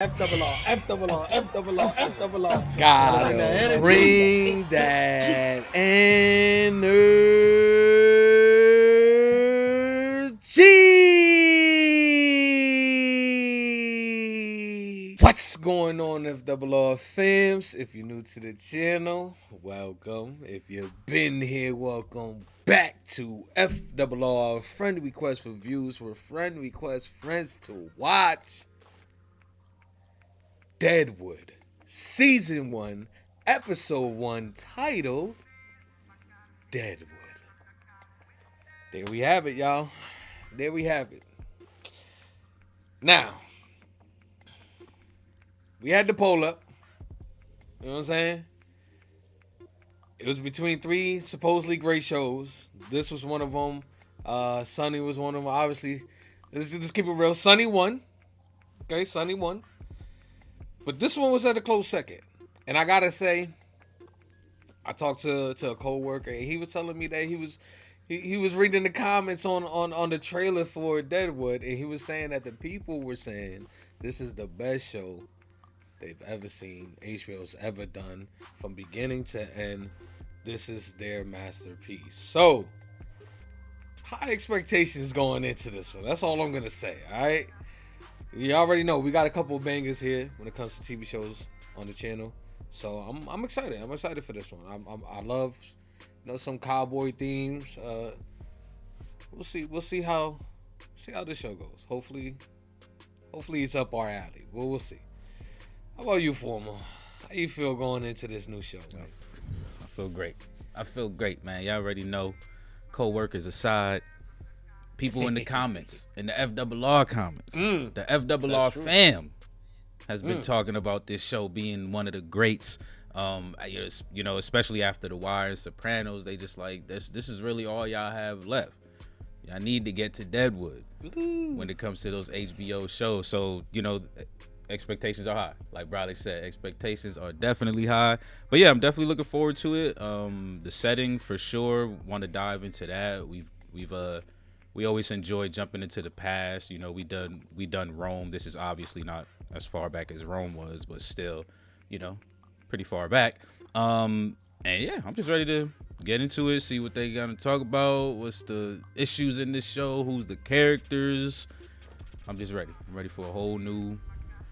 F double R. Gotta bring that energy. What's going on, FRR fams? If you're new to the channel, welcome. If you've been here, welcome back to FRR Friend Request for Views, where friend request friends to watch Deadwood, Season 1, Episode 1, titled Deadwood. There we have it, y'all. There we have it. Now, we had the poll up. You know what I'm saying? It was between three supposedly great shows. This was one of them. Sunny was one of them. Obviously, let's just keep it real. Sunny won. Okay, Sunny won. But this one was at a close second. And I gotta say, I talked to a co-worker, and he was telling me that he was reading the comments on the trailer for Deadwood, and he was saying that the people were saying this is the best show they've ever seen, HBO's ever done, from beginning to end. This is their masterpiece. So, high expectations going into this one. That's all I'm gonna say, all right? You already know we got a couple of bangers here when it comes to TV shows on the channel, so I'm excited. I'm excited for this one. I love, some cowboy themes. We'll see how this show goes. Hopefully it's up our alley. We'll see. How about you, Former? How you feel going into this new show, man? I feel great, man. Y'all already know. Co-workers aside. People in the comments, in the FRR comments, the FRR fam has been talking about this show being one of the greats. Especially after The Wire and Sopranos, they just like this. This is really all y'all have left. Y'all need to get to Deadwood when it comes to those HBO shows. So expectations are high. Like Bradley said, expectations are definitely high. But yeah, I'm definitely looking forward to it. The setting for sure. Want to dive into that. We always enjoy jumping into the past. We done Rome. This is obviously not as far back as Rome was, but still, pretty far back. And yeah, I'm just ready to get into it, see what they gonna talk about, what's the issues in this show, who's the characters. I'm just ready. I'm ready for a whole new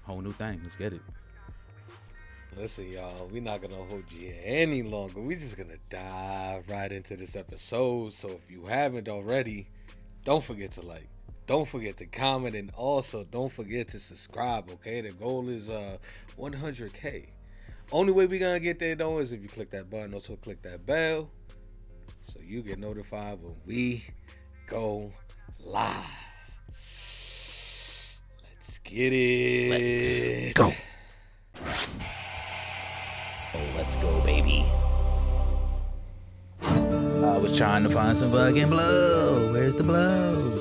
thing. Let's get it. Listen, y'all, we're not gonna hold you here any longer. We're just gonna dive right into this episode. So if you haven't already, don't forget to like, don't forget to comment, and also don't forget to subscribe, okay? The goal is 100K. Only way we gonna get there, though, is if you click that button. Also click that bell so you get notified when we go live. Let's get it. Let's go. Oh, let's go, baby. I was trying to find some fucking blow. Where's the blow?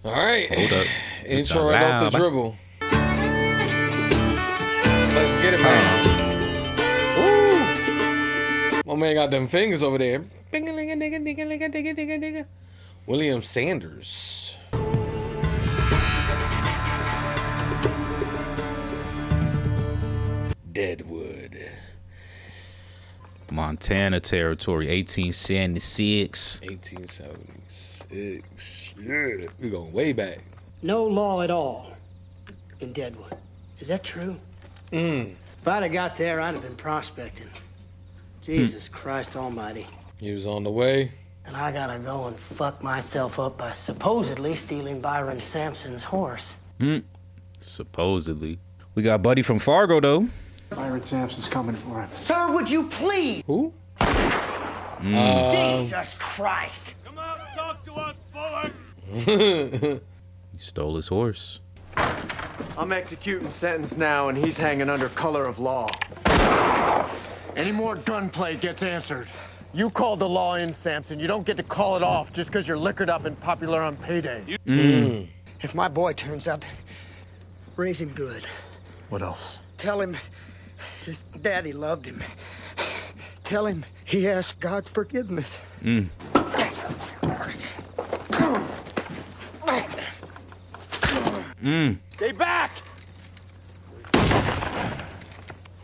All right. Hold up. Intro right off the dribble. Let's get it, man. Ooh. My man got them fingers over there. William Sanders. Deadwood. Montana Territory, 1876. 1876. Yeah. We going way back. No law at all in Deadwood. Is that true? If I'd have got there, I'd have been prospecting. Jesus Christ almighty. He was on the way. And I gotta go and fuck myself up by supposedly stealing Byron Sampson's horse. Supposedly. We got Buddy from Fargo, though. Byron Sampson's coming for him. Sir, would you please? Who? Jesus Christ. Come out and talk to us, Bullock! He stole his horse. I'm executing sentence now, and he's hanging under color of law. Any more gunplay gets answered. You called the law in, Sampson. You don't get to call it off just because you're liquored up and popular on payday. If my boy turns up, raise him good. What else? Tell him his daddy loved him. Tell him he asked God's forgiveness. Stay back!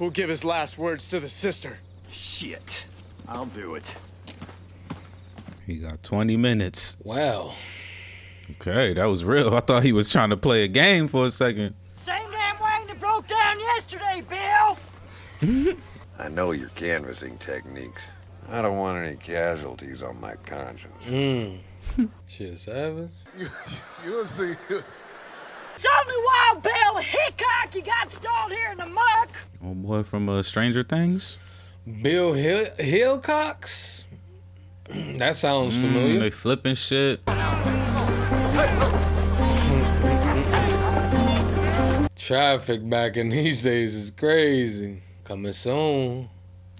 Who'll give his last words to the sister? Shit. I'll do it. He got 20 minutes. Wow. Okay, that was real. I thought he was trying to play a game for a second. Same damn wagon that broke down yesterday, Bill. I know your canvassing techniques. I don't want any casualties on my conscience. Shit, savage. You'll see. It's only Wild Bill Hickok you got stalled here in the muck. Oh boy from Stranger Things. Bill Hillcox? That sounds familiar. They flipping shit. Traffic back in these days is crazy. Coming soon.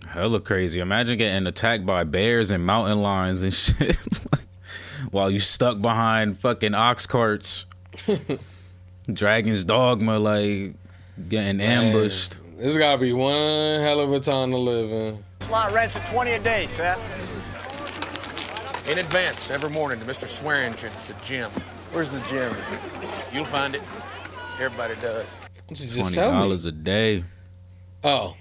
Hella crazy. Imagine getting attacked by bears and mountain lions and shit while you stuck behind fucking ox carts. Dragon's Dogma, like getting ambushed. This gotta be one hell of a time to live in. Slot rents at 20 a day, Seth. In advance, every morning to Mr. Swearingen at the gym. Where's the gym? You'll find it. Everybody does. Just tell me. $20 a day. Oh,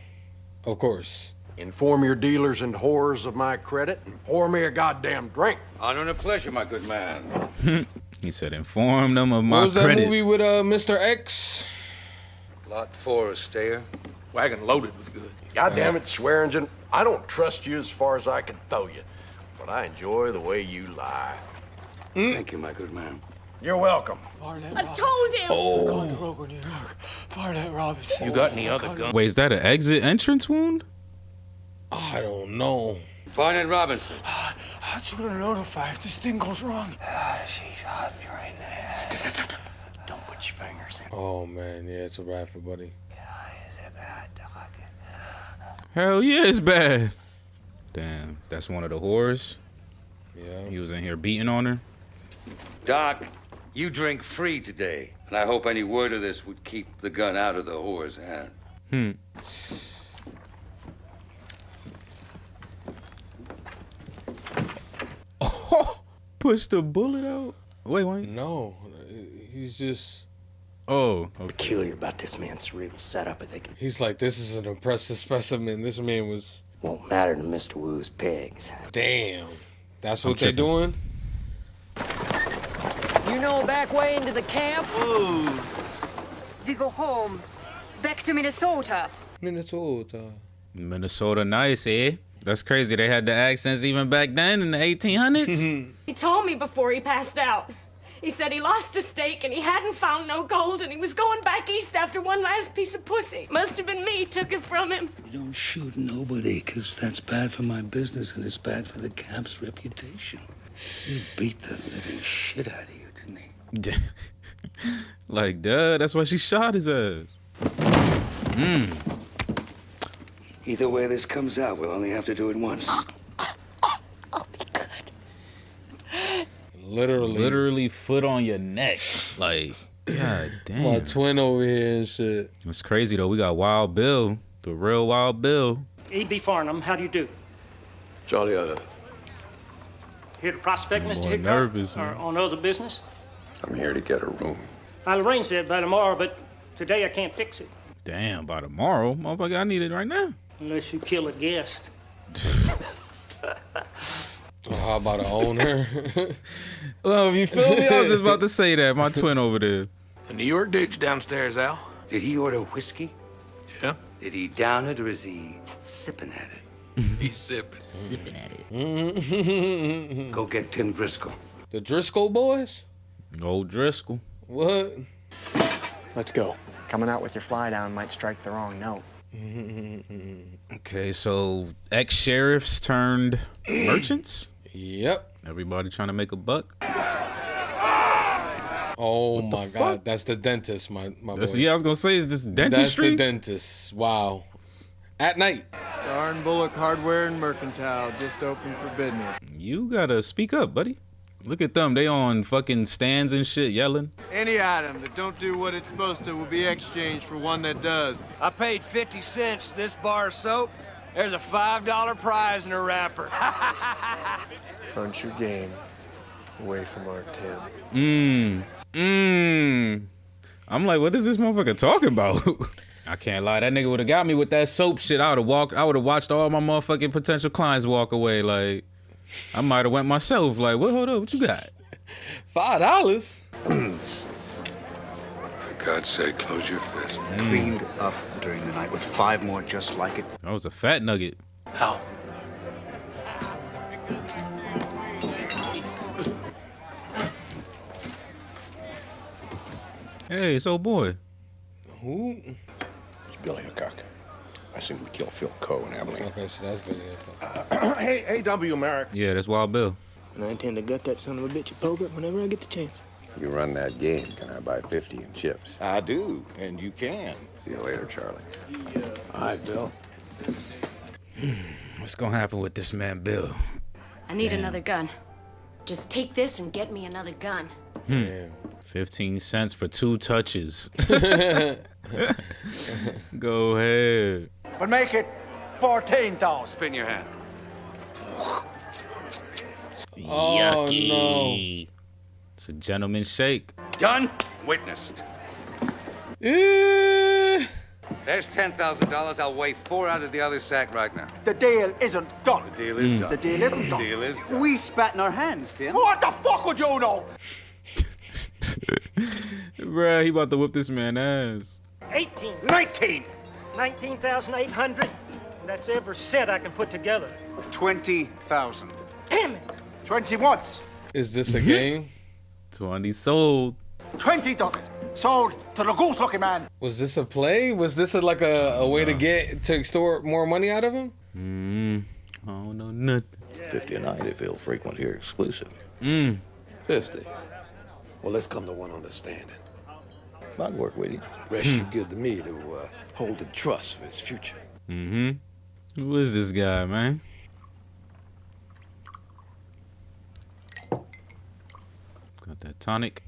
of course. Inform your dealers and whores of my credit and pour me a goddamn drink. Honor and a pleasure, my good man. He said, inform them of my What was that credit. movie with Mr. X? Lot 4 is stayer. Wagon loaded with goods. God damn it, Swearingen. I don't trust you as far as I can throw you, but I enjoy the way you lie. Thank you, my good man. You're welcome. I told him. You got any other guns? Wait, is that an exit entrance wound? I don't know. Barnett Robinson. I just want to notify if this thing goes wrong. She's hot me right there. Don't put your fingers in. Oh man, yeah, it's a wrap for buddy. Hell yeah, it's bad. Damn, that's one of the whores. Yeah. He was in here beating on her. Doc, you drink free today, and I hope any word of this would keep the gun out of the whore's hand. Oh, push the bullet out. Wait, wait. No, he's just. Oh, okay. Peculiar about this man's cerebral setup, I think it He's like, this is an impressive specimen. This man was. won't matter to Mr. Wu's pigs. Damn. That's what I'm they're tripping. doing? You know back way into the camp? We go home. Back to Minnesota. Minnesota. Minnesota nice, eh? That's crazy. They had the accents even back then in the 1800s. He told me before he passed out. He said he lost a stake and he hadn't found no gold and he was going back east after one last piece of pussy. Must have been me took it from him. You don't shoot nobody, because that's bad for my business and it's bad for the camp's reputation. He beat the living shit out of you, didn't he? Like, duh, that's why she shot his ass. Either way this comes out, we'll only have to do it once. Oh, be good. Literally. Foot on your neck. Like, god damn. My twin over here and shit. It's crazy, though. We got Wild Bill, the real Wild Bill. E.B. Farnham, how do you do? Johnny, Here to prospect, I'm Mr. more Hickok? nervous, Or man. on other business? I'm here to get a room. I'll arrange that by tomorrow, but today I can't fix it. Damn, by tomorrow? Motherfucker, I need it right now. Unless you kill a guest. Or how about an owner? Well, you feel me? I was just about to say that. My twin over there. The New York dude's downstairs, Al. Did he order whiskey? Yeah? Did he down it or is he sipping at it? He's sipping. Sipping at it. Go get Tim Driscoll. The Driscoll boys? Old Driscoll. What? Let's go. Coming out with your fly down might strike the wrong note. Okay, so ex-sheriffs turned merchants? Yep. Everybody trying to make a buck? Oh my fuck? God, that's the dentist, my boy. Yeah, I was gonna say, is this That's dentistry? the dentist. Wow. At night. Star and Bullock Hardware and Mercantile just open for business. You gotta speak up, buddy. Look at them. They on fucking stands and shit yelling. Any item that don't do what it's supposed to will be exchanged for one that does. I paid 50 cents this bar of soap. There's a $5 prize in a wrapper. Front your game away from our Tim. I'm like, what is this motherfucker talking about? I can't lie. That nigga would have got me with that soap shit. I would have watched all my motherfucking potential clients walk away. Like, I might have went myself. Like, what? Hold up, what you got? $5. For God's sake, close your fist. Cleaned up during the night with 5 more just like it. That was a fat nugget. How? Hey, it's old boy. Who? It's Billy Hickok. I seen him kill Phil Coe in Abilene. Okay, so that's Billy Hickok. Hey, A.W. Merrick. Yeah, that's Wild Bill. And I intend to gut that son of a bitch at poker whenever I get the chance. You run that game, can I buy 50 in chips? I do, and you can. See you later, Charlie. All right, Bill. What's gonna happen with this man, Bill? I need another gun. Just take this and get me another gun. 15 cents for 2 touches. Go ahead. But make it 14,000. Spin your hand. Oh, Yucky. no. It's a gentleman's shake. Done. Witnessed. Eh. There's $10,000. I'll weigh 4 out of the other sack right now. The deal isn't done. The deal is done. The deal isn't done. The deal is done. We spat in our hands, Tim. What the fuck would you know? Bruh, he about to whip this man's ass. 18. 19. 19,800. That's every cent I can put together. 20,000. Damn it. 20 once. Is this a game? 20 sold. 20 dozen. Sold to the goose-looking man. Was this a play? Was this like a way to extort more money out of him? I don't know nothing. 50 a night if he'll frequent here exclusive. 50. Well, let's come to one understanding. I'd work with you. Rest you good to me to hold in trust for his future. Who is this guy, man? Got that tonic.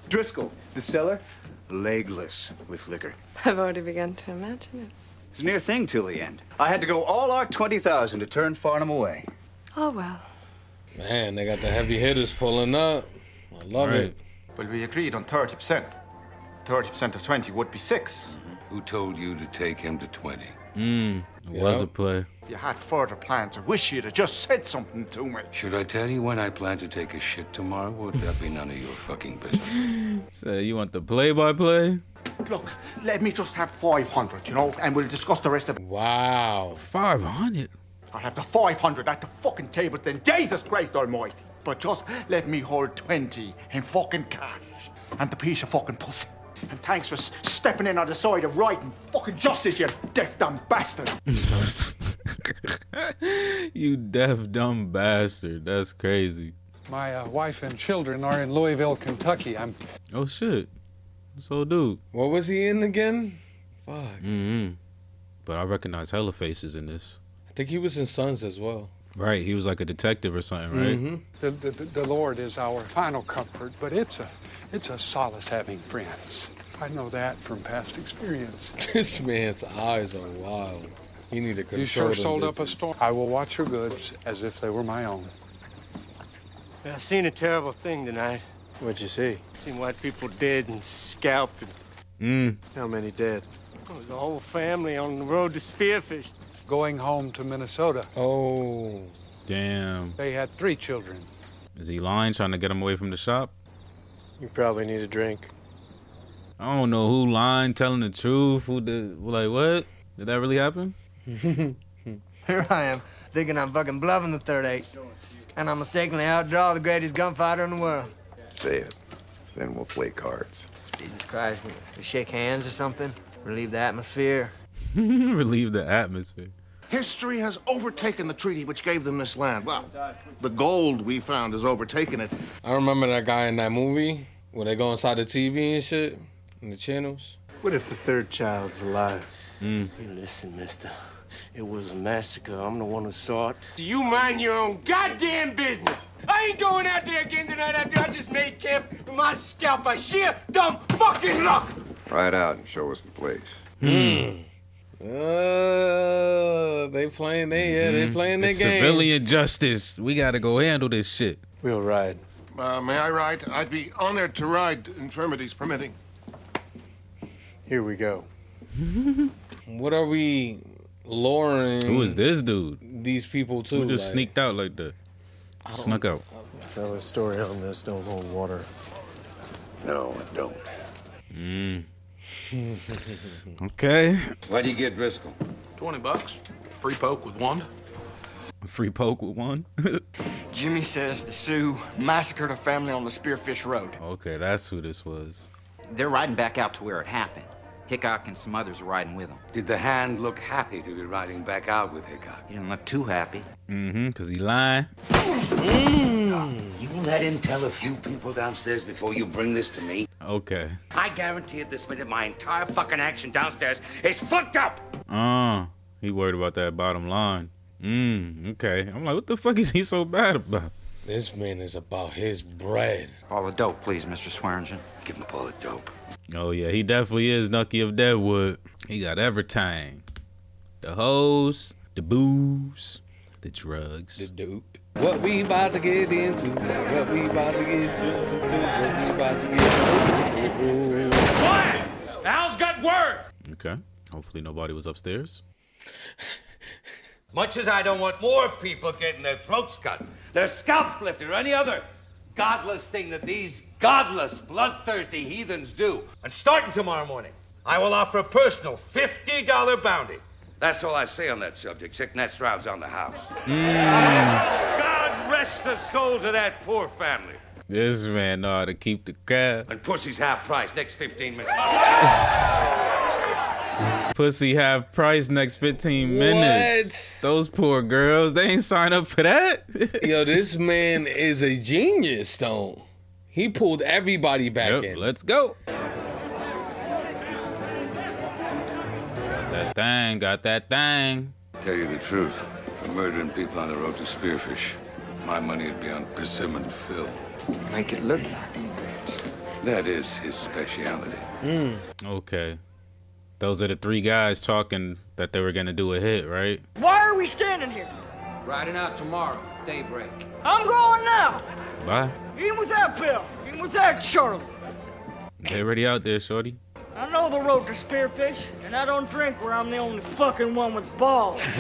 Driscoll, the cellar, legless with liquor. I've already begun to imagine it. It's a near thing till the end. I had to go all our 20,000 to turn Farnham away. Oh, well. Man, they got the heavy hitters pulling up. I love it. Well, we agreed on 30%. 30% of 20 would be 6. Who told you to take him to 20? It was a play. If you had further plans, I wish you'd have just said something to me. Should I tell you when I plan to take a shit tomorrow? Would that be none of your fucking business? So you want the play-by-play? Look, let me just have 500, you know, and we'll discuss the rest of it. Wow. 500? I'll have the 500 at the fucking table then, Jesus Christ almighty. But just let me hold 20 in fucking cash. And the piece of fucking pussy. And thanks for stepping in on the side of right and fucking justice, you deaf dumb bastard. You deaf dumb bastard. That's crazy. My wife and children are in Louisville, Kentucky. Oh shit. So dude. What was he in again? Fuck. But I recognize hella faces in this. I think he was in Sons as well. Right, he was like a detective or something, right? The Lord is our final comfort, but it's a solace having friends. I know that from past experience. This man's eyes are wild. You need to control You sure them sold up a bitches. storm. I will watch your goods as if they were my own. I seen a terrible thing tonight. What'd you see? Seen white people dead and scalped. How many dead? There was a whole family on the road to Spearfish. Going home to Minnesota. Oh. Damn. They had 3 children. Is he lying, trying to get him away from the shop? You probably need a drink. I don't know who lying, telling the truth, who did, like what? Did that really happen? Here I am, thinking I'm fucking bluffing the third act. And I mistakenly outdraw the greatest gunfighter in the world. Say it. Then we'll play cards. Jesus Christ, we shake hands or something? Relieve the atmosphere? Relieve the atmosphere. History has overtaken the treaty which gave them this land. Well, the gold we found has overtaken it. I remember that guy in that movie where they go inside the TV and shit, in the channels. What if the third child's alive? Hey, listen, mister. It was a massacre. I'm the one who saw it. Do you mind your own goddamn business? I ain't going out there again tonight after I just made camp with my scalp by sheer dumb fucking luck. Ride out and show us the place. They playing their game. Civilian justice. We gotta go handle this shit. We'll ride. May I ride? I'd be honored to ride, infirmities permitting. Here we go. What are we luring? Who is this dude? These people too. Who just like, sneaked out like that? Snuck out. Fella's story on this don't hold water. No, it don't. Okay. Why do you get Driscoll? $20. Free poke with one. Free poke with one. Jimmy says the Sioux massacred a family on the Spearfish Road. Okay, that's who this was. They're riding back out to where it happened. Hickok and some others are riding with them. Did the hand look happy to be riding back out with Hickok? He didn't look too happy. Cause he lying. You let him tell a few people downstairs before you bring this to me? Okay. I guarantee at this minute my entire fucking action downstairs is fucked up! He worried about that bottom line. Okay. I'm like, what the fuck is he so bad about? This man is about his bread. All the dope, please, Mr. Swearingen. Give him all the dope. Oh yeah, he definitely is Nucky of Deadwood. He got everything. The hoes, the booze, the drugs. The dope. What we about to get into. What we about to get into. What we about to get into. What? Al's got word! Okay. Hopefully nobody was upstairs. Much as I don't want more people getting their throats cut, their scalps lifted, or any other godless thing that these godless, bloodthirsty heathens do. And starting tomorrow morning, I will offer a personal $50 bounty. That's all I say on that subject. Sick nets rounds on the house. God rest the souls of that poor family. This man know how to keep the crowd. And pussy's half price next 15 minutes. Pussy half price next 15 minutes. What? Those poor girls, they ain't sign up for that. Yo, this man is a genius, though. He pulled everybody back in. Let's go. Got that thing. Tell you the truth, for murdering people on the road to Spearfish, my money would be on persimmon fill. Make it look like That is his specialty. Okay. Those are the three guys talking that they were gonna do a hit, right? Why are we standing here? Riding out tomorrow, daybreak. I'm going now. Bye. Even without Bill. Even without Charlie. They already out there, shorty. I know the road to Spearfish, and I don't drink where I'm the only fucking one with balls. She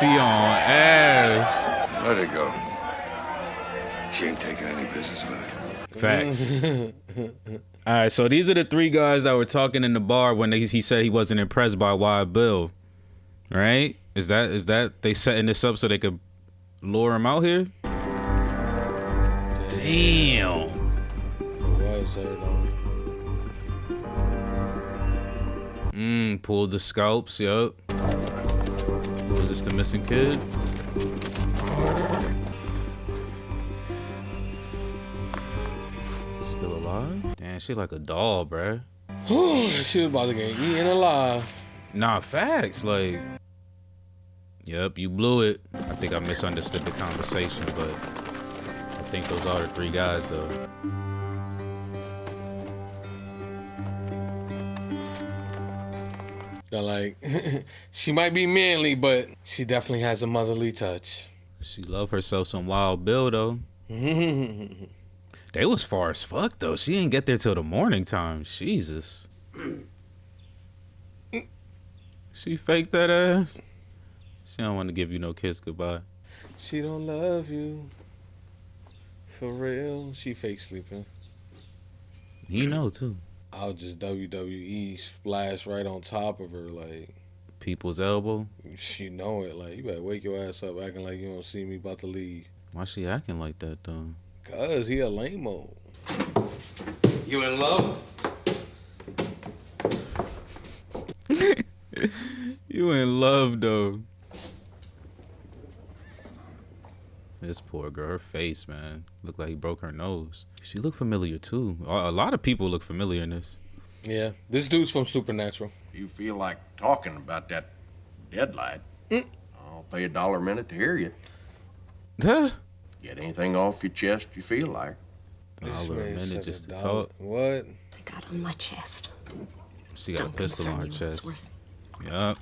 on ass. Let her go. She ain't taking any business with it. Facts. All right, so these are the three guys that were talking in the bar when he said he wasn't impressed by Wild Bill, right? Is that they setting this up so they could lure him out here? Damn. Pulled the scalps, yup. Was this the missing kid? Still alive? Damn, she like a doll, bruh. She was about to get eaten alive. Nah, facts. Like, yep, you blew it. I think I misunderstood the conversation, but I think those are the three guys, though. They're like, she might be manly, but she definitely has a motherly touch. She love herself some Wild Bill, though. They was far as fuck, though. She didn't get there till the morning time. Jesus. She faked that ass. She don't want to give you no kiss goodbye. She don't love you. For real. She fake sleeping. He know, too. I'll just WWE splash right on top of her, like. People's elbow? She know it. Like, you better wake your ass up acting like you don't see me about to leave. Why she acting like that, though? Cause he a lame-o. You in love? You in love, though. This poor girl, her face, man. Looked like he broke her nose. She looked familiar, too. A lot of people look familiar in this. Yeah, this dude's from Supernatural. If you feel like talking about that deadlight, I'll pay $1 a minute to hear you. Huh? Get anything off your chest you feel like. $1 a minute just to talk. What? I got on my chest. She got a pistol on her chest. Worth. Yup.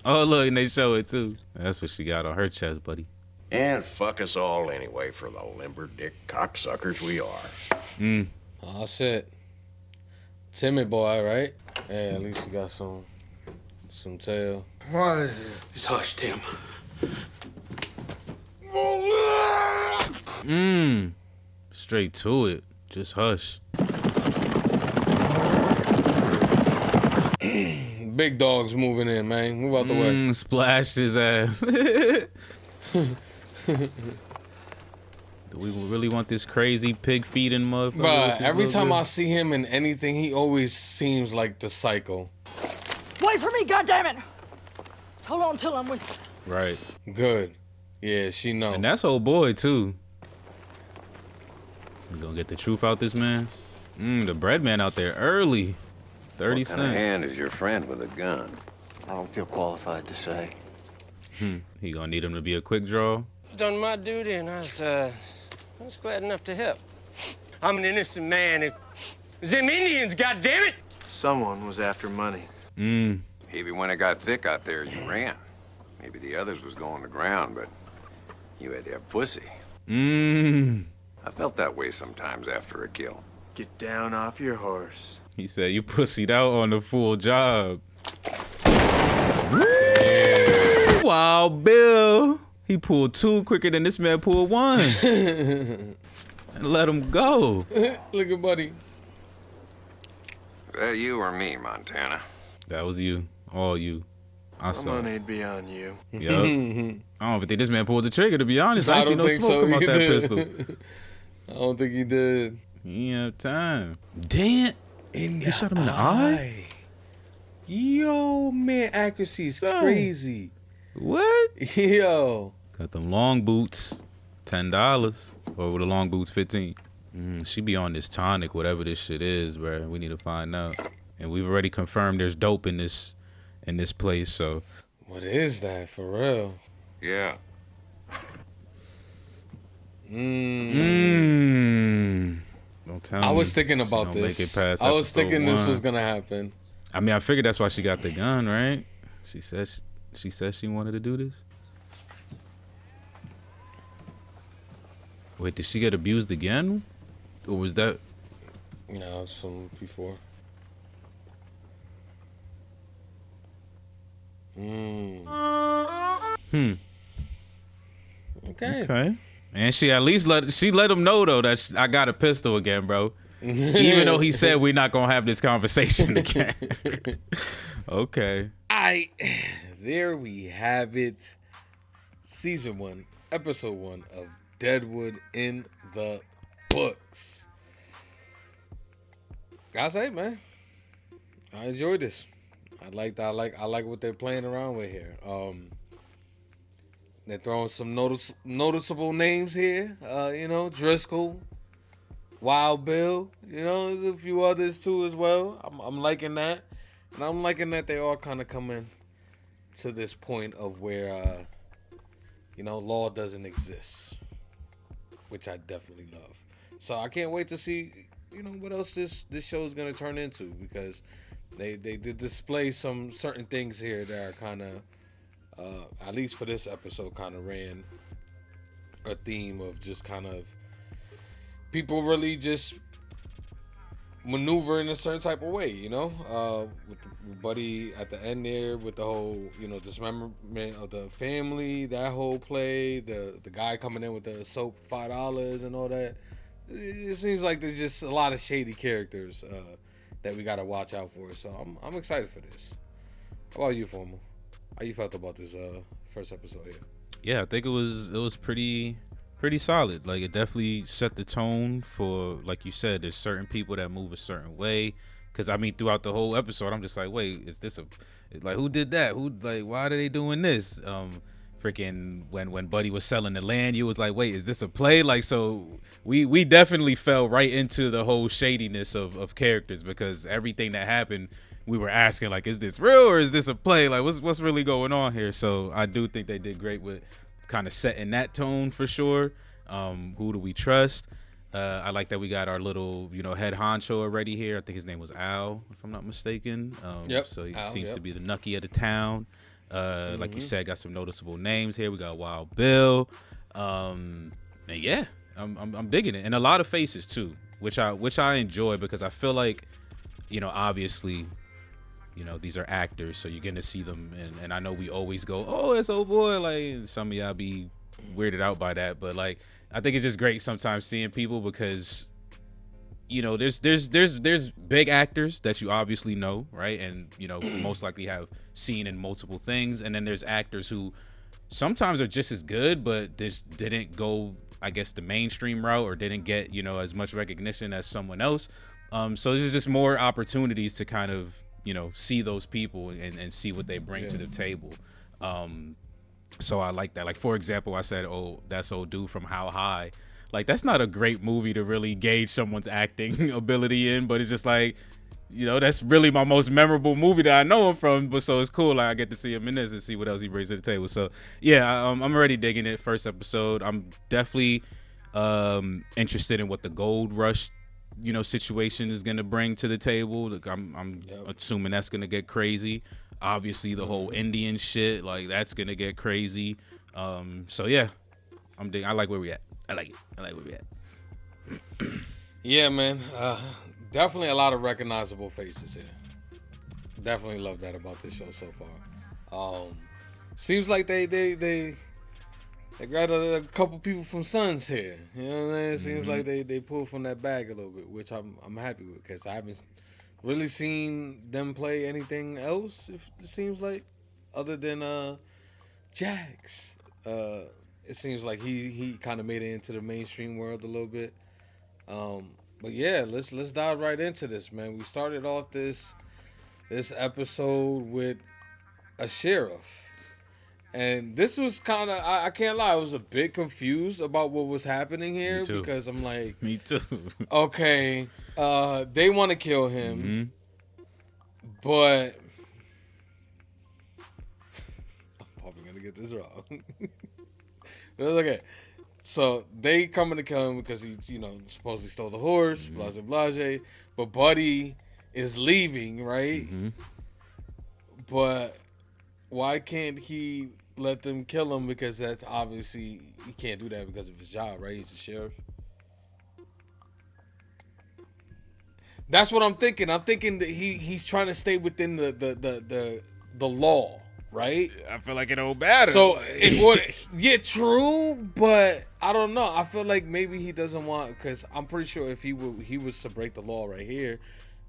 Oh, look, and they show it, too. That's what she got on her chest, buddy. And fuck us all anyway for the limber dick cocksuckers we are. Oh, shit. Timid boy, right? Hey, at least he got some tail. What is it? Just hush, Tim. Straight to it. Just hush. Big dog's moving in, man. Move out the way. Splashed his ass. Do we really want this crazy pig feeding motherfucker? But every time I see him in anything, he always seems like the psycho. Wait for me, goddammit! Hold on till I'm with you. Right. Good. Yeah, she know. And that's old boy too. We gonna get the truth out this man. The bread man out there early. 30 What kind of hand cents. is your friend with a gun? I don't feel qualified to say. He gonna need him to be a quick draw. Done my duty, and I was glad enough to help. I'm an innocent man. It was them Indians, goddammit! Someone was after money. Maybe when it got thick out there, you ran. Maybe the others was going to ground, but you had to have pussy. I felt that way sometimes after a kill. Get down off your horse. He said you pussied out on the full job. Wild Bill. He pulled 2 quicker than this man pulled 1. And let him go. Look at buddy. That you or me, Montana? That was you. All you. I saw. Money'd be on you. Yup. I don't even think this man pulled the trigger, to be honest. I ain't see no smoke about that pistol. I don't think he did. He ain't have time. Damn. He shot him in the eye? Yo, man, accuracy is crazy. What? Yo. Got them long boots, $10. Or with the long boots, 15. She be on this tonic, whatever this shit is, bro. We need to find out. And we've already confirmed there's dope in this place, so. What is that, for real? Yeah. Don't tell me. I was thinking about She don't this. make it past I was episode thinking this 1. was gonna happen. I mean, I figured that's why she got the gun, right? She said she wanted to do this. Wait, did she get abused again? Or was that? No, it's from before. Okay. And she at least let him know though that I got a pistol again, bro. Even though he said we're not gonna have this conversation again. Okay. There we have it. Season 1, episode 1 of Deadwood in the books. Gotta say, man, I enjoyed this. I like what they're playing around with here. They're throwing some noticeable names here. Driscoll, Wild Bill. There's a few others too as well. I'm liking that, and I'm liking that they all kind of coming to this point of where law doesn't exist, which I definitely love. So I can't wait to see what else this show is gonna turn into, because they did display some certain things here that are kind of, at least for this episode, kind of ran a theme of just kind of people really just maneuver in a certain type of way, with Buddy at the end there, with the whole, dismemberment of the family, that whole play, the guy coming in with the soap $5 and all that. It seems like there's just a lot of shady characters that we gotta watch out for. So I'm excited for this. How about you, Formal? How you felt about this first episode here? Yeah, I think it was pretty solid. Like, it definitely set the tone for, like you said, there's certain people that move a certain way. Because, I mean, throughout the whole episode, I'm just like, wait, is this who did that? Why are they doing this? Freaking when Buddy was selling the land, you was like, wait, is this a play? Like, so we definitely fell right into the whole shadiness of characters, because everything that happened, we were asking, like, is this real or is this a play? Like, what's really going on here? So I do think they did great with kind of setting that tone for sure. Who do we trust? I like that we got our little, head honcho already here. I think his name was Al, if I'm not mistaken. Yep. So he Al, seems yep. to be the nucky of the town. Like you said, got some noticeable names here. We got Wild Bill. And yeah, I'm digging it, and a lot of faces too, which I enjoy because I feel like, obviously, these are actors, so you're gonna see them, and I know we always go, oh, that's old boy, like some of y'all be weirded out by that, but like I think it's just great sometimes seeing people because there's big actors that you obviously know, right, and most likely have seen in multiple things, and then there's actors who sometimes are just as good, but this didn't go, I guess, the mainstream route or didn't get as much recognition as someone else. So there's just more opportunities to kind of see those people and see what they bring to the table. So I like that. Like, for example, I said, oh, that's old dude from How High. Like, that's not a great movie to really gauge someone's acting ability in, but it's just like, that's really my most memorable movie that I know him from. But so it's cool. Like, I get to see him in this and see what else he brings to the table. So yeah, I'm already digging it. First episode. I'm definitely interested in what the gold rush, situation is gonna bring to the table. Like, I'm assuming that's gonna get crazy. Obviously, the whole Indian shit, like, that's gonna get crazy. So yeah, I'm digging. I like where we at. I like it. I like where we at. Yeah, man. Definitely a lot of recognizable faces here. Definitely love that about this show so far. Seems like they got a couple people from Sons here. You know what I mean? Seems like they pulled from that bag a little bit, which I'm happy with because I haven't really seen them play anything else. It seems like other than Jax. It seems like he kind of made it into the mainstream world a little bit. But yeah, let's dive right into this, man. We started off this episode with a sheriff. And this was kind of, I can't lie, I was a bit confused about what was happening here because I'm like, me too. Okay, they want to kill him, but I'm probably gonna get this wrong. But okay, so they coming to kill him because he, supposedly stole the horse, blase blase. But Buddy is leaving, right? But why can't he let them kill him? Because that's obviously, he can't do that because of his job, right? He's a sheriff. That's what I'm thinking. I'm thinking that he's trying to stay within the law, right? I feel like it don't matter. So it would, yeah, true, but I don't know. I feel like maybe he doesn't want, because I'm pretty sure if he was to break the law right here,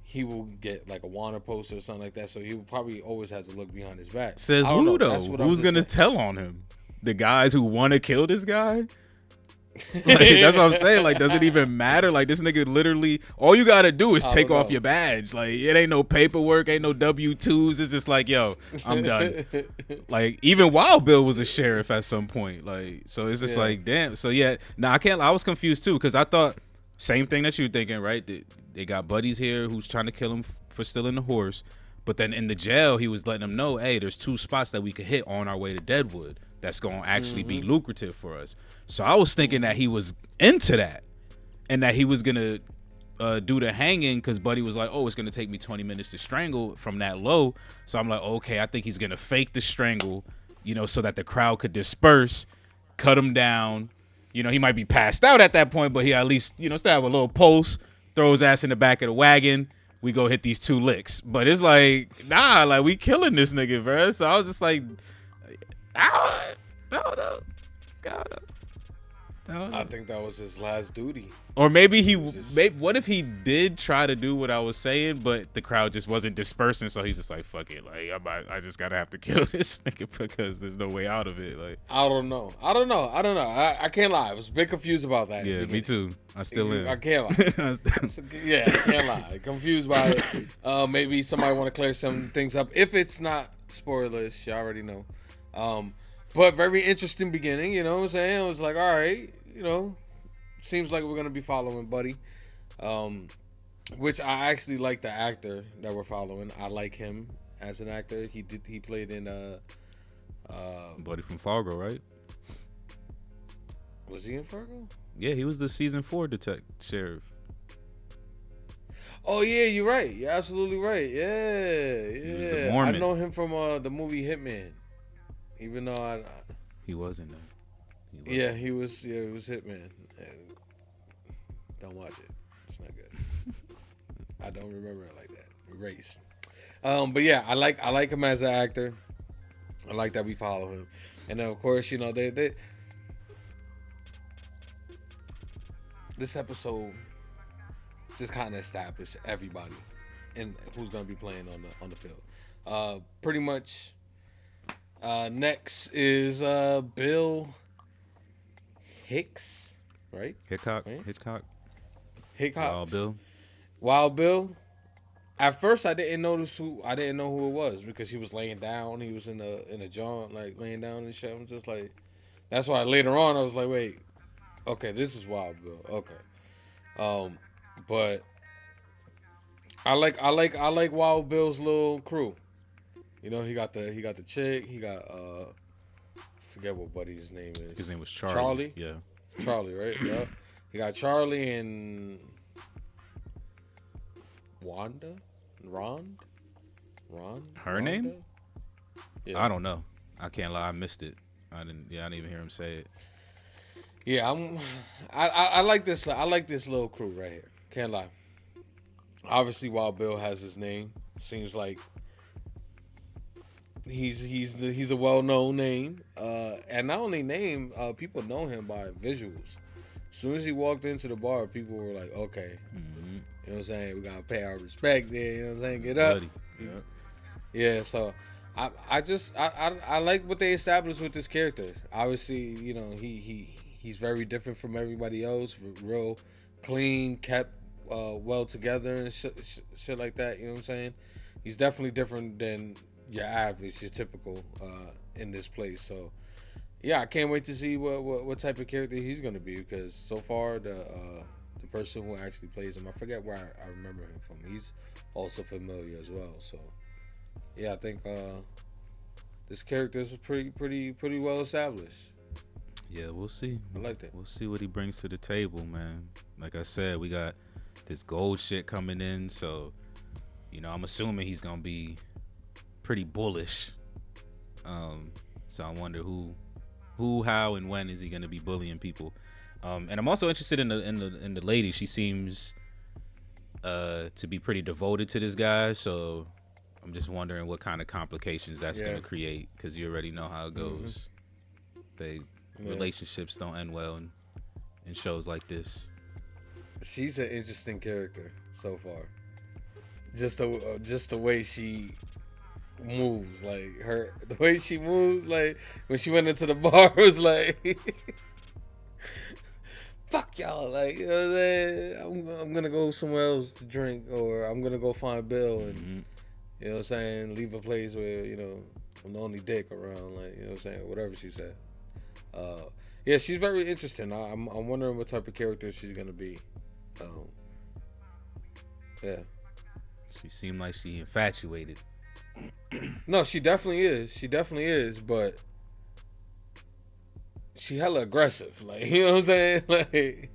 he will get like a wanted poster or something like that. So he probably always has to look behind his back. Says who though? Who's gonna tell on him? The guys who want to kill this guy? Like, that's what I'm saying. Like, does it even matter? Like, this nigga literally, all you gotta do is take off your badge. Like, it ain't no paperwork, ain't no W-2s. It's just like, yo, I'm done. Like, even Wild Bill was a sheriff at some point. Like, so it's just like, damn. So yeah, I was confused too because I thought same thing that you thinking, right? They got buddies here who's trying to kill him for stealing the horse, but then in the jail he was letting them know, hey, there's 2 spots that we could hit on our way to Deadwood. That's going to actually be lucrative for us. So I was thinking that he was into that and that he was going to do the hanging because Buddy was like, oh, it's going to take me 20 minutes to strangle from that low. So I'm like, okay, I think he's going to fake the strangle, so that the crowd could disperse, cut him down. He might be passed out at that point, but he at least, still have a little pulse, throw his ass in the back of the wagon. We go hit these 2 licks. But it's like, nah, like we killing this nigga, bro. So I was just like, no. I think that was his last duty. Or maybe what if he did try to do what I was saying, but the crowd just wasn't dispersing, so he's just like, fuck it, like I just gotta have to kill this nigga because there's no way out of it. Like, I don't know. I can't lie. I was a bit confused about that. Yeah, me too. I still am. I can't lie. Yeah, I can't lie. Confused by it. Maybe somebody want to clear some things up. If it's not spoilers, you already know. But very interesting beginning, you know what I'm saying? I was like, all right, seems like we're going to be following Buddy. Which I actually like the actor that we're following. I like him as an actor. He played in Buddy from Fargo, right? Was he in Fargo? Yeah, he was the season 4 sheriff. Oh yeah, you're right. You're absolutely right. Yeah. He was the Mormon. I know him from the movie Hitman. Even though he wasn't. He was Hitman. And don't watch it. It's not good. I don't remember it like that. Erased. But yeah, I like him as an actor. I like that we follow him. And then of course, you know, they this episode just kind of established everybody and who's gonna be playing on the field. Pretty much. Next is Bill Hicks, right? Hitchcock. Wild Bill. At first, I didn't know who it was because he was laying down. He was in a joint, like laying down and shit. I'm just like, that's why later on I was like, wait, okay, this is Wild Bill. Okay, but I like Wild Bill's little crew. You know, he got the chick. He got forget what buddy's name is. His name was Charlie. Charlie. Yeah. Charlie, right? Yeah. He got Charlie and Wanda. Ron. Her Rhonda? name? Yeah. I don't know. I can't lie. I missed it. I didn't even hear him say it. Yeah, I like this. I like this little crew right here. Can't lie. Obviously, Wild Bill has his name. Seems like he's a well-known name, and not only name, people know him by visuals. As soon as he walked into the bar, people were like, okay, you know what I'm saying, we gotta pay our respect there, you know what I'm saying, get up. Yeah, so I like what they established with this character. Obviously, you know, he's very different from everybody else, real clean, kept well together and shit like that, you know what I'm saying. He's definitely different than your average, your typical in this place. So yeah, I can't wait to see what type of character he's gonna be, because so far the person who actually plays him, I forget where I remember him from. He's also familiar as well. So yeah, I think this character is pretty well established. Yeah, we'll see. I like that. We'll see what he brings to the table, man. Like I said, we got this gold shit coming in, so you know, I'm assuming he's gonna be pretty bullish. So I wonder who, how, and when is he gonna be bullying people? And I'm also interested in the lady. She seems to be pretty devoted to this guy. So I'm just wondering what kind of complications that's gonna create, because you already know how it goes. Relationships don't end well in shows like this. She's an interesting character so far. Just the way she moves, like the way she moves, like when she went into the bar, it was like, fuck y'all, like, you know what I'm saying? I'm gonna go somewhere else to drink, or I'm gonna go find Bill, and you know what I'm saying, leave a place where, you know, I'm the only dick around, like, you know what I'm saying, whatever she said. Yeah, she's very interesting. I'm wondering what type of character she's gonna be. Yeah. She seemed like she infatuated. No, she definitely is, but she hella aggressive, like, you know what I'm saying, like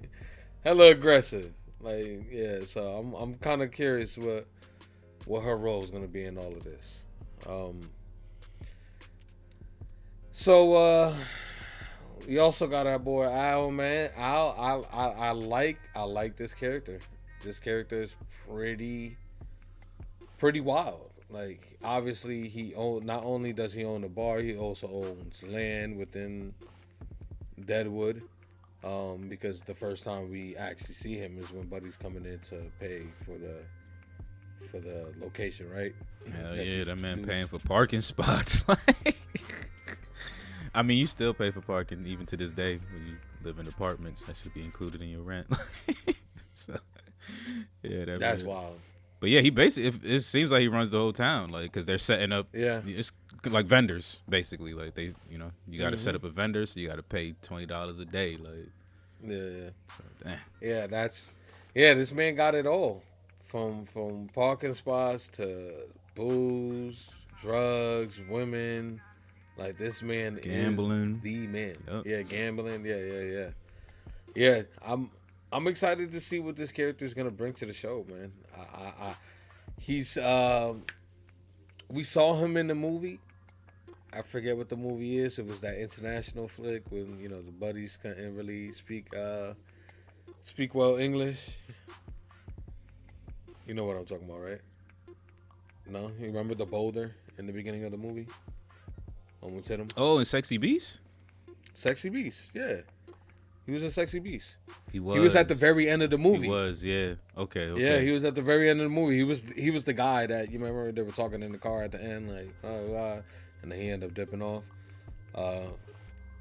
hella aggressive, like, yeah. So I'm kind of curious what her role is gonna be in all of this. So we also got our boy Al, man. Al, I like this character. This character is pretty wild. Like, obviously, not only does he own the bar, he also owns land within Deadwood. Because the first time we actually see him is when Buddy's coming in to pay for the location, right? Hell yeah, that man paying for parking spots. I mean, you still pay for parking even to this day when you live in apartments. That should be included in your rent. So, yeah, that's wild. But yeah, he basically, it seems like he runs the whole town, like, because they're setting up. Yeah, it's like vendors basically. Like, they, you know, you got to set up a vendor, so you got to pay $20 a day. Like, yeah. So, damn. Yeah, this man got it all, from parking spots to booze, drugs, women. Like, this man gambling. is the man. Yep. Yeah, gambling. Yeah. I'm excited to see what this character is gonna bring to the show, man. He's we saw him in the movie. I forget what the movie is. It was that international flick when the buddies couldn't really speak well English. You know what I'm talking about, right? No, you remember the boulder in the beginning of the movie? Almost hit him. Oh, and Sexy Beast. Sexy Beast, yeah. He was in Sexy Beast. He was. He was at the very end of the movie. He was, yeah. Okay. Yeah, he was at the very end of the movie. He was the guy that you remember they were talking in the car at the end, like blah, blah, blah, and then he ended up dipping off.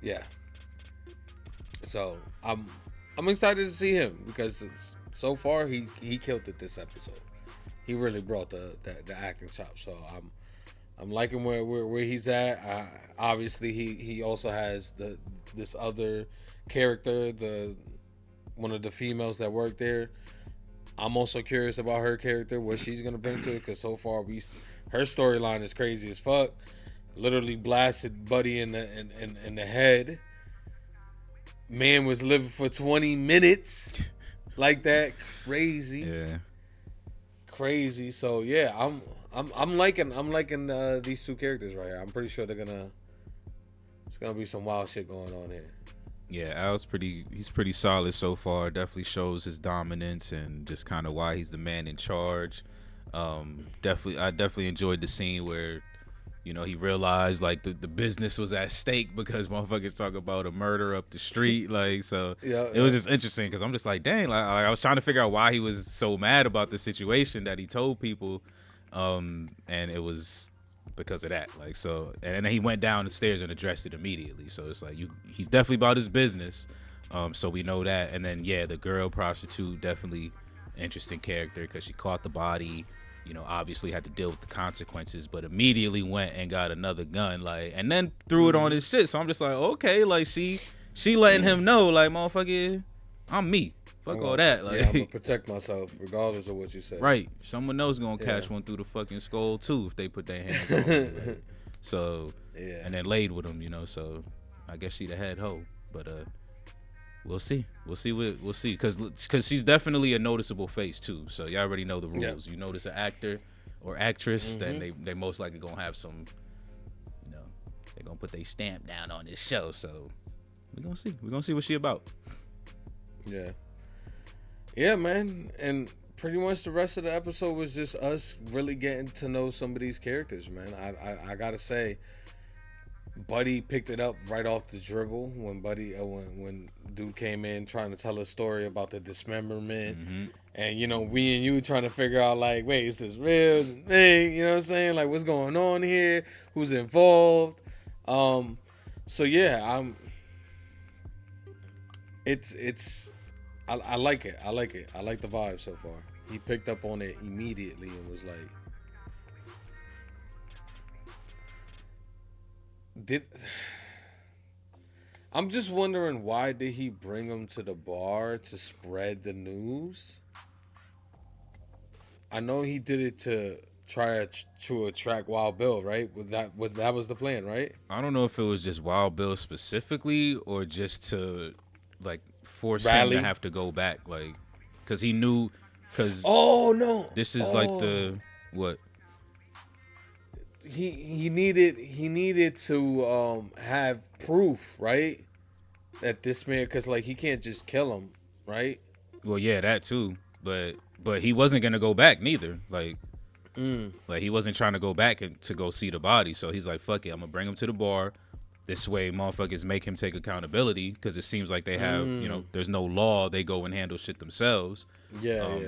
Yeah. So I'm excited to see him because so far he killed it this episode. He really brought the acting chops. So I'm liking where he's at. Obviously he also has this other character, one of the females that work there. I'm also curious about her character, what she's gonna bring to it, because so far her storyline is crazy as fuck. Literally blasted Buddy in the head. Man was living for 20 minutes like that. Crazy. Yeah. Crazy. So yeah, I'm liking these two characters right here. I'm pretty sure it's gonna be some wild shit going on here. Yeah, Al's he's pretty solid so far. Definitely shows his dominance and just kind of why he's the man in charge. I definitely enjoyed the scene where, he realized like the business was at stake because motherfuckers talk about a murder up the street. Like, so it was just interesting because I'm just like, dang, like I was trying to figure out why he was so mad about the situation that he told people. And it was because of that. Like, so, and then he went down the stairs and addressed it immediately. So it's like, he's definitely about his business. So we know that. And then, yeah, the girl prostitute, definitely interesting character because she caught the body, obviously had to deal with the consequences, but immediately went and got another gun, like, and then threw it on his shit. So I'm just like, okay, like she letting him know, like, motherfucker, I'm me. Fuck all that. Like, I'm gonna protect myself regardless of what you say. Right. Someone else gonna catch one through the fucking skull too if they put their hands on me. Like, so and then laid with him, so I guess she the head hoe. But we'll see. We'll see. Cause she's definitely a noticeable face too. So y'all already know the rules. You notice an actor or actress, then they most likely gonna have some, they're gonna put their stamp down on this show. So we're gonna see. We're gonna see what she about. Yeah, man. And pretty much the rest of the episode was just us really getting to know some of these characters, man. I gotta say, Buddy picked it up right off the dribble when when dude came in trying to tell a story about the dismemberment, and we and you trying to figure out, like, wait, is this real thing? You know what I'm saying? Like, what's going on here? Who's involved? So yeah, I like it. I like the vibe so far. He picked up on it immediately and was like, I'm just wondering, why did he bring him to the bar to spread the news? I know he did it to try to attract Wild Bill, right? That was the plan, right? I don't know if it was just Wild Bill specifically or just to, like, force Rally. him to have to go back, like, because he knew, because this is like the what he needed to have proof, right, that this man, because like he can't just kill him, right? Well, yeah, that too, but he wasn't gonna go back neither, like he wasn't trying to go back to go see the body, so he's like, fuck it, I'm gonna bring him to the bar. This way, motherfuckers make him take accountability because it seems like they have, there's no law. They go and handle shit themselves.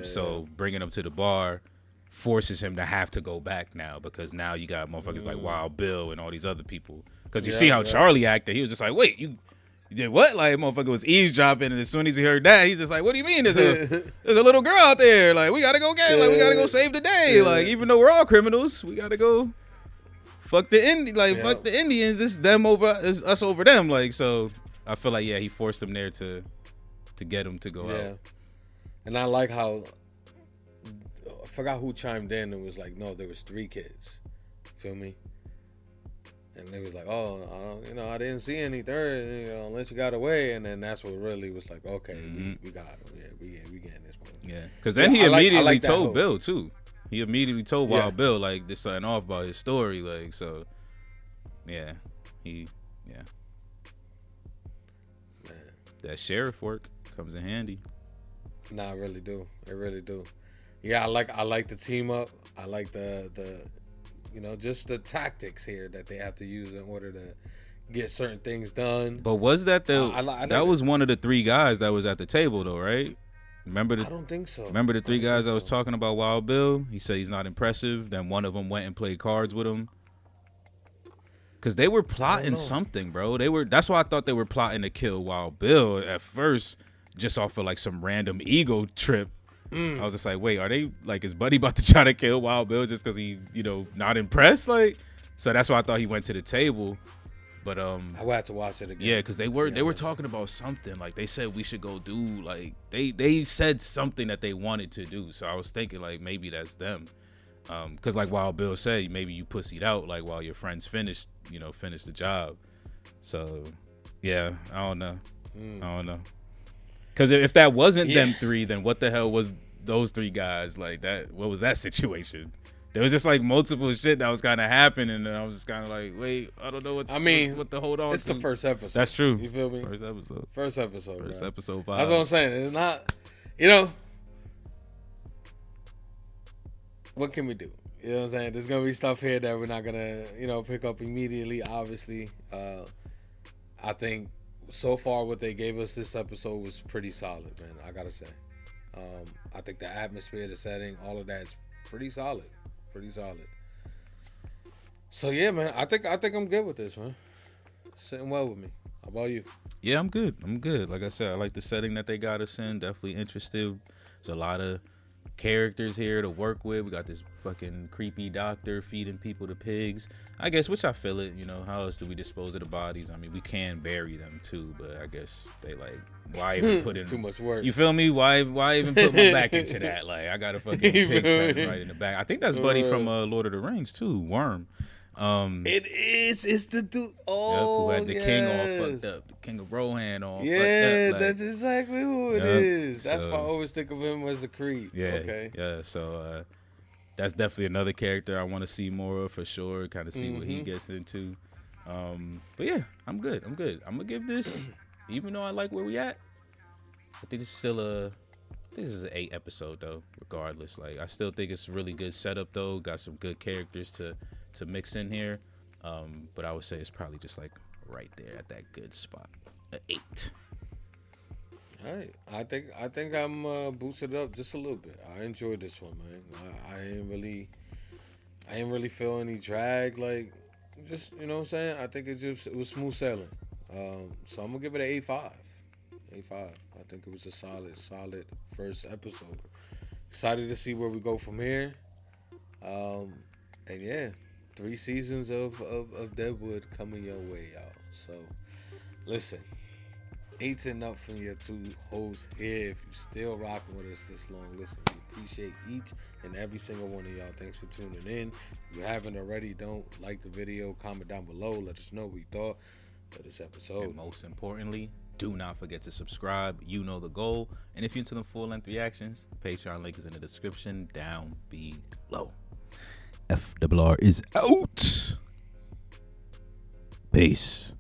So bringing him to the bar forces him to have to go back now because now you got motherfuckers like Wild Bill and all these other people. Because you see how Charlie acted. He was just like, wait, you did what? Like, motherfucker was eavesdropping, and as soon as he heard that, he's just like, what do you mean? There's a little girl out there. Like, we gotta go get. Like, we gotta go save the day. Like, even though we're all criminals, we gotta go. Fuck the fuck the Indians. It's them over, it's us over them. Like, so I feel like, he forced them there to get him to go out. And I like how, I forgot who chimed in and was like, no, there was 3 kids. Feel me? And they was like, oh, I didn't see any third, unless you got away. And then that's what really was like, okay, we got him. Yeah, we getting this one. Yeah, because then he immediately told Bill too. He immediately told Wild Bill, like, this something off about his story, like, so Yeah. That sheriff work comes in handy. Nah, I really do. It really do. Yeah, I like the team up. I like the just the tactics here that they have to use in order to get certain things done. But was that that was one of the 3 guys that was at the table though, right? I don't think so. Remember the 3 guys I was talking about Wild Bill? He said he's not impressive. Then one of them went and played cards with him. Cause they were plotting something, bro. That's why I thought they were plotting to kill Wild Bill at first, just off of like some random ego trip. I was just like, wait, are they like, is Buddy about to try to kill Wild Bill just because he, not impressed? Like, so that's why I thought he went to the table. But I will have to watch it again. Yeah, because they were talking about something. Like they said we should go do like they said something that they wanted to do. So I was thinking like maybe that's them. Because like Wild Bill said, maybe you pussied out like while your friends finished the job. So yeah, I don't know. Because if that wasn't them 3, then what the hell was those 3 guys like that? What was that situation? There was just like multiple shit that was kind of happening, and I was just kind of like, wait, I don't know what. What to hold on it's to. the first episode. That's true. You feel me? First episode. First episode. First bro. episode. That's what I'm saying. It's not, what can we do? You know what I'm saying? There's gonna be stuff here that we're not gonna, pick up immediately. Obviously, I think so far what they gave us this episode was pretty solid, man. I gotta say, I think the atmosphere, the setting, all of that is pretty solid. Pretty solid. So yeah, man, I think I'm good with this, man. Sitting well with me. How about you? Yeah, I'm good. Like I said, I like the setting that they got us in. Definitely interested. There's a lot of characters here to work with. We got this fucking creepy doctor feeding people to pigs. I guess, which I feel it. How else do we dispose of the bodies? I mean, we can bury them too, but I guess they like, why even put in too much work? You feel me? Why even put my back into that? Like, I got a fucking pig right in the back. I think that's Buddy from Lord of the Rings too. Worm. It is. It's the dude. Who had the king all fucked up. The king of Rohan all fucked up. Yeah, like, that's exactly who it is. That's why I always think of him as a creep. Yeah. Okay. Yeah. So that's definitely another character I want to see more of for sure. Kind of see what he gets into. But yeah, I'm good. I'm gonna give this, even though I like where we at, I think it's still this is an 8 episode though. Regardless, like I still think it's a really good setup though. Got some good characters to mix in here. But I would say it's probably just like right there at that good spot. An 8. All right. I think I'm boosted up just a little bit. I enjoyed this one, man. I didn't really feel any drag, like just, you know what I'm saying? I think it was smooth sailing. So I'm gonna give it an 8.5. 8.5. I think it was a solid first episode. Excited to see where we go from here. And yeah, 3 seasons of Deadwood coming your way, y'all. So listen, 8's enough from your 2 hosts here. If you're still rocking with us this long, listen, we appreciate each and every single one of y'all. Thanks for tuning in. If you haven't already, don't like the video, comment down below, let us know what you thought of this episode. And most importantly, do not forget to subscribe. You know the goal. And if you're into the full-length reactions, Patreon link is in the description down below. FRR is out. Peace.